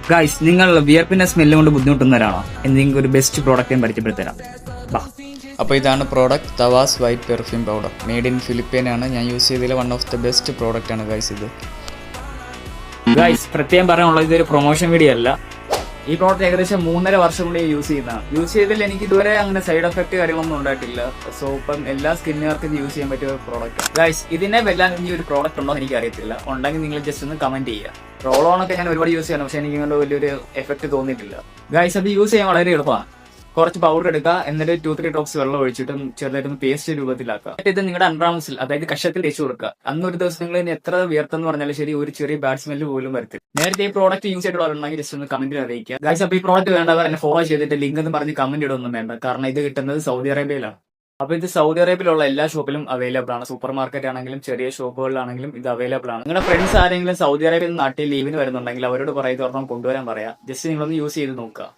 Guys, നിങ്ങൾ വിയർപ്പിന്റെ smell കൊണ്ട് ബുദ്ധിമുട്ടുന്നവരാണോ? എന്തെങ്കിലും ഒരു ബെസ്റ്റ് പ്രോഡക്റ്റ് ഞാൻ പരിചയപ്പെടുത്തരാം. അപ്പോൾ ഇതാണ് പ്രോഡക്റ്റ് തവാസ് white perfume powder. Made in Philippine ആണ്. ഞാൻ യൂസ് ചെയ്തതിൽ one of the best product ആണ് ഗൈസ് ഇത്. ഗൈസ്, പ്രത്യേകം പറയാനുള്ളത് ഇതൊരു പ്രൊമോഷൻ വീഡിയോ അല്ല. ഈ പ്രോഡക്റ്റ് ഏകദേശം 3.5 വർഷം കൊണ്ട് യൂസ് ചെയ്തതിൽ എനിക്ക് ഇതുവരെ അങ്ങനെ സൈഡ് എഫക്ട് കാര്യങ്ങളൊന്നും ഉണ്ടായിട്ടില്ല. സോ ഇപ്പം എല്ലാ സ്കിന്നുകാർക്കും ഇത് യൂസ് ചെയ്യാൻ പറ്റിയ ഒരു പ്രോഡക്റ്റ്. ഗൈസ്, ഇതിനെ വെല്ലാൻ ഇനി ഒരു പ്രോഡക്റ്റ് ഉണ്ടോ എന്ന് എനിക്ക് അറിയത്തില്ല. ഉണ്ടെങ്കിൽ നിങ്ങൾ ജസ്റ്റ് ഒന്ന് കമന്റ് ചെയ്യുക. റോൾ ഓൺ ഒക്കെ ഞാൻ ഒരുപാട് യൂസ് ചെയ്യണം, പക്ഷെ എനിക്ക് ഇങ്ങനെ വലിയൊരു എഫക്ട് തോന്നിയിട്ടില്ല. ഗൈസ്, അത് യൂസ് ചെയ്യാൻ വളരെ എളുപ്പമാണ്. കുറച്ച് പൗഡർ എടുക്കുക, എന്നിട്ട് 2-3 ഡ്രോപ്സ് വെള്ളം ഒഴിച്ചിട്ടും ചെറുതായിട്ടൊന്ന് പേസ്റ്റ് രൂപത്തിലാക്കുക. ഇത് നിങ്ങളുടെ അണ്ടർആംസിൽ, അതായത് കഷത്തിൽ തേച്ച് കൊടുക്കുക. അന്നൊരു ദിവസം നിങ്ങൾ ഇനി എത്ര വിയർത്തെന്ന് പറഞ്ഞാലും ശരി, ഒരു ചെറിയ ബാഡ് സ്മെല്ല് പോലും വരത്തില്ല. നേരത്തെ ഈ പ്രോഡക്റ്റ് യൂസ് ചെയ്തിട്ടുണ്ടെങ്കിൽ ജസ്റ്റ് ഒന്ന് കമന്റിൽ അറിയിക്കുക. ഗൈസ്, അപ്പോൾ ഈ പ്രോഡക്റ്റ് വേണ്ടവർ എന്നെ ഫോളോ ചെയ്തിട്ട് ലിങ്ക് എന്ന് പറഞ്ഞ് കമന്റ് ഇടൊന്നും വേണ്ട, കാരണം ഇത് കിട്ടുന്നത് സൗദി അറേബ്യയിലാണ്. അപ്പോൾ ഇത് സൗദി അറേബ്യയിലുള്ള എല്ലാ ഷോപ്പിലും അവൈലബിൾ ആണ്. സൂപ്പർ മാർക്കറ്റ് ആണെങ്കിലും ചെറിയ ഷോപ്പുകളിലാണെങ്കിലും ഇത് അവൈലബിൾ ആണ്. നിങ്ങളുടെ ഫ്രണ്ട്സ് ആരെങ്കിലും സൗദി അറേബ്യയിൽ നാട്ടിൽ ലീവിന് വരുന്നുണ്ടെങ്കിൽ അവരോട് പറയുക, ഒരെണ്ണം കൊണ്ടുവരാൻ പറയാം. ജസ്റ്റ് നിങ്ങളൊന്ന് യൂസ് ചെയ്ത് നോക്കുക.